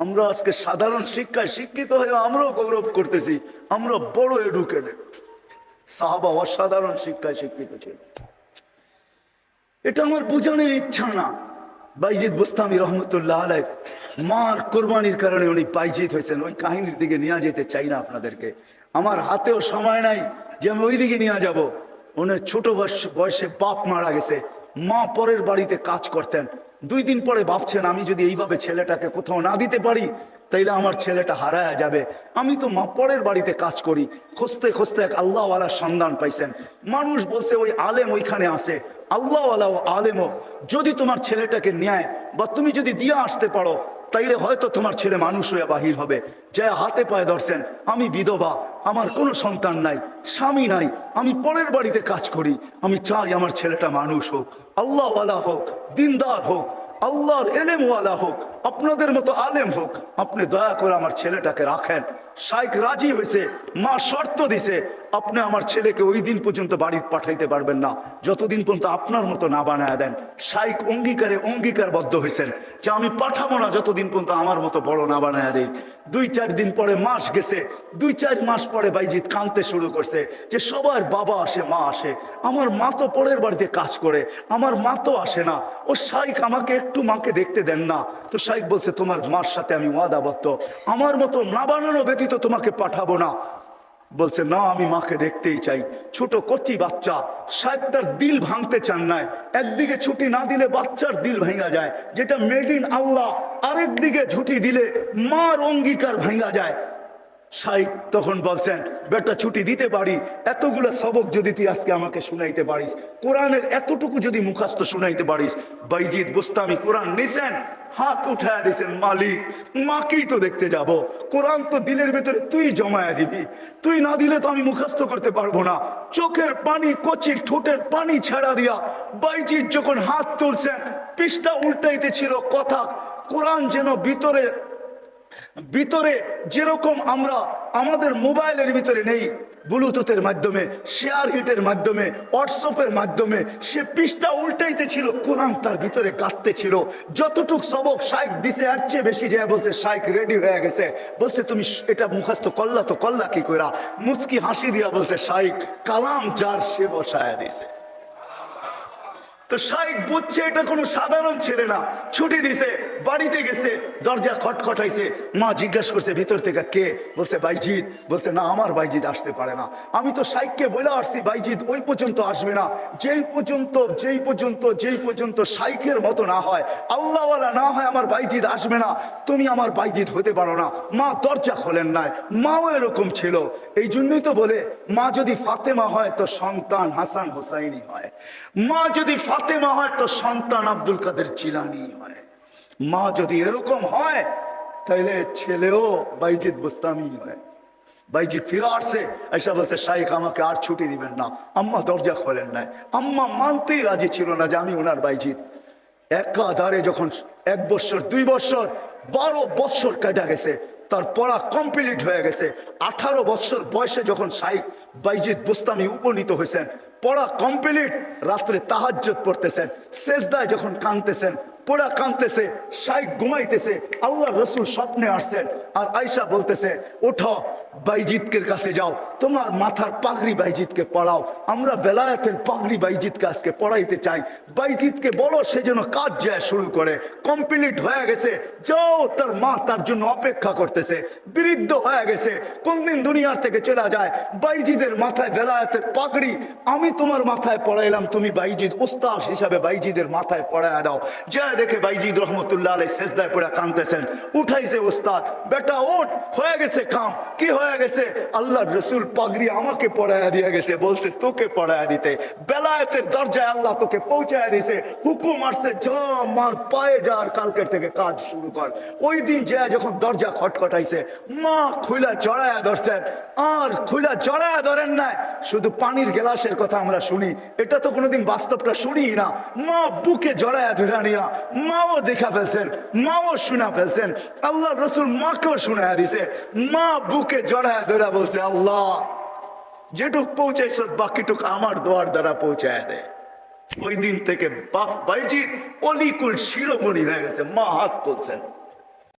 আমরা আজকে সাধারণ শিক্ষায় শিক্ষিত হয়ে আমরাও গৌরব করতেছি আমরা বড় এডুকেটেড। সাহাবা অসাধারণ শিক্ষায় শিক্ষিত ছিল। এটা আমার বোঝানোর ইচ্ছা না। বাইজিদ বুস্তামি রহমতুল্লাহ আলাইহ মার কোরবানির কারণে উনি বাইজিদ হয়েছেন। ওই কাহিনীর দিকে নিয়ে যেতে চাই না আপনাদেরকে, আমার হাতেও সময় নাই যে আমি ওই দিকে নিয়ে যাব। ওনার ছোট বয়সে বাপ মারা গেছে, মা পরের বাড়িতে কাজ করতেন। 2 দিন পরে ভাবছেন আমি যদি এইভাবে ছেলেটাকে কোথাও না দিতে পারি তাইলে আমার ছেলেটা হারায়া যাবে। আমি তো মা পরের বাড়িতে কাজ করি। খুঁজতে খুঁজতে এক আল্লাহওয়ালার সন্ধান পাইছেন। মানুষ বলছে ওই আলেম ওইখানে আছে। আল্লাহওয়ালা ও আলেমও যদি তোমার ছেলেটাকে নেয় বা তুমি যদি দিয়ে আসতে পারো তাইলে হয়তো তোমার ছেলে মানুষ হয়ে বাহির হবে। যে হাতে পায়ে ধরছেন, আমি বিধবা, আমার কোনো সন্তান নাই, স্বামী নাই, আমি পরের বাড়িতে কাজ করি, আমি চাই আমার ছেলেটা মানুষ হোক, আল্লাহওয়ালা হোক, দিনদার হোক, আল্লাহর এলেমওয়ালা হোক, আপনাদের মতো আলেম হোক, আপনি দয়া করে আমার ছেলেটাকে রাখেন। শাইখ রাজি হয়েছে, মা শর্ত দিছে আপনি আমার ছেলেকে ওই দিন পর্যন্ত বাড়ি পাঠাইতে পারবেন না যতদিন পর্যন্ত আপনার মতো না বানায় দেন। শাইখ অঙ্গীকারবদ্ধ হয়েছেন যে আমি পাঠাবো না যতদিন পর্যন্ত আমার মতো বড় না বানায় দেয়। 2-4 দিন পরে মাস গেছে, 2-4 মাস পরে বাইজিদ কাঁদতে শুরু করছে যে সবার বাবা আসে, মা আসে, আমার মা তো পরের বাড়িতে কাজ করে, আমার মা তো আসে না। ও শাইখ আমাকে একটু মাকে দেখতে দেন না। তো শাইখ বলছে তোমার মার সাথে আমি ওয়াদাবদ্ধ, আমার মতো না বানানো ব্যতীত তোমাকে পাঠাবো না। বলছে না, আমি মাকে দেখতেই চাই। ছোট কচি বাচ্চা, শাইখ তার দিল ভাঙতে চান না। একদিকে ছুটি না দিলে বাচ্চার দিল ভেঙা যায়, যেটা মেড ইন আল্লাহ। আরেকদিকে ছুটি দিলে মার অঙ্গীকার ভেঙা যায়। শাইখ তখন বলছেন বেটা ছুটি দিতে পারি, এতগুলো সবক যদি তুই আজকে আমাকে শুনাইতে পারিস, কোরআনের এতটুকু যদি মুখস্থ শুনাইতে পারিস। বাইজিদ বুস্তামি কোরআন নিছেন, হাত উঠায় দিয়েছেন, মালিক মাকেই তো দেখতে যাব, কোরআন তো দিলের ভেতরে তুই জমায়া দিবি, তুই না দিলে তো আমি মুখস্থ করতে পারবো না। চোখের পানি, কচির ঠোঁটের পানি ছাড়া দিয়া বাইজিদ যখন হাত তুলছেন, পৃষ্ঠা উল্টাইতে ছিল কথা। কোরআন যেন ভিতরে যেরকম আমরা আমাদের মোবাইলের ভিতরে নেই, ব্লুটুথের মাধ্যমে, শেয়ার হিটের মাধ্যমে, হোয়াটসঅ্যাপের মাধ্যমে সে পৃষ্ঠা উল্টাইতে ছিল, কোরআন তার ভিতরে কাঁদতে ছিল। যতটুক সবক শাইখ দিছে এর চেয়ে বেশি যায় বলছে শাইখ রেডি হয়ে গেছে। বলছে তুমি এটা মুখস্থ করলা তো করলা কি কইরা? মুচকি হাসি দিয়া বলছে শাইখ কালাম যার সে বসায়া দিছে। তো শাইখ বুঝছে এটা কোনো সাধারণ ছেলে না। ছুটি দিছে, বাড়িতে গেছে, দরজা খটখটাইছে। মা জিজ্ঞাসা করছে ভিতর থেকে কে? বলছে বাইজিদ। বলছে না, আমার বাইজিদ আসতে পারে না। আমি তো শাইখকে বলে আসছি বাইজিদ ওই পর্যন্ত আসবে না যেই পর্যন্ত শাইখের মতো না হয়, আল্লাহওয়ালা না হয়, আমার বাইজিদ আসবে না। তুমি আমার বাইজিদ হতে পারো না। মা দরজা খোলেন নাই। মাও এরকম ছিল। এই জন্যই তো বলে মা যদি ফাতেমা হয় তো সন্তান হাসান হোসাইনি হয়, মা যদি ফাতেমা হয় তো সন্তান আব্দুল কাদের জিলানী হয়। মা যদি এরকম হয় তাহলে ছেলেও বাইজিদ বুস্তামি হয়। বাইজিদ ফিরে আসছে, এসে বলছে শাইখ আমাকে আর ছুটি দিবেন না। আম্মা দরজা খোলেন নাই। আম্মা মানতেই রাজি ছিল না যে আমি ওনার বাইজিদ। একাধারে যখন 1 বছর 2 বছর 12 বছর কেটে গেছে, তার পড়া কমপ্লিট হয়ে গেছে। 18 বছর বয়সে যখন শাইখ বাইজিদ বুস্তামি উপনীত হয়েছেন, পড়া কমপ্লিট, রাত্রে তাহাজ্জুদ পড়তেছেন, সেজদায় যখন কাঁদতেছেন, পড়া কাঁদতেছে, শাইখ ঘুমাইতেছে, আল্লাহ রসুল স্বপ্নে আসছেন আর আয়সা বলতেছে ওঠো বাইজিদকের কাছে যাও, তোমার মাথার পাগড়ি বাইজিদকে পড়াও, আমরা বেলায়েতের পাগড়ি বাইজিদকে আজকে পড়াইতে চাই। বাইজিদকে বলো সে যেন কাজ যায় শুরু করে। কমপ্লিট হয়ে গেছে, যাও। তার মা তার জন্য অপেক্ষা করতেছে, বৃদ্ধ হয়ে গেছে, কোনদিন দুনিয়ার থেকে চলে যায়। বাইজিদের মাথায় বেলায়েতের পাগড়ি আমি তোমার মাথায় পড়াইলাম, তুমি বাইজিদ উস্তাদ হিসাবে বাইজিদের মাথায় পড়ায় দাও। যা দেখে বাইজিদ রহমতুল্লাহ আলাইহি সেজদায় পড়ে কাঁদতেছেন। উঠাইছে উস্তাদ, বেটা ওঠ, হয়ে গেছে কাম। কি হয়ে গেছে? আল্লাহর রসুল পাগড়ি আমাকে পড়ায়া দিয়ে গেছে, বলছে তোকে পড়ায়া দিতে। বেলায়েতের দরজায় আল্লাহ তোকে পৌঁছায় দিছে, হুকুম আসছে যা মার পায়ে যা, আর কালকের থেকে কাজ শুরু কর। ওই দিন যা যখন দরজা খটখটাইছে, মা খুইলা জড়ায়া ধরছেন। আর খুইলা জড়ায়া ধরেন নাই, শুধু পানির গ্লাসের কথা আমরা শুনি, এটা তো কোনোদিন বাস্তবটা শুনি না। মা বুকে জড়ায়া ধরে নিয়া মাও দেখা ফেলছেন, মাও শোনা ফেলছেন। আল্লাহ রসুল মাকেও শোনায়া দিছে। মা বুকে জড়ায়া ধরে বলছে আল্লাহ যেটুক পৌঁছাইছ বাকিটুক আমার দোয়ার দ্বারা পৌঁছায় দেয়। ওই দিন থেকে বাইজিদ অলিকুল শিরোমণি হয়ে গেছে। মা হাত তুলছেন।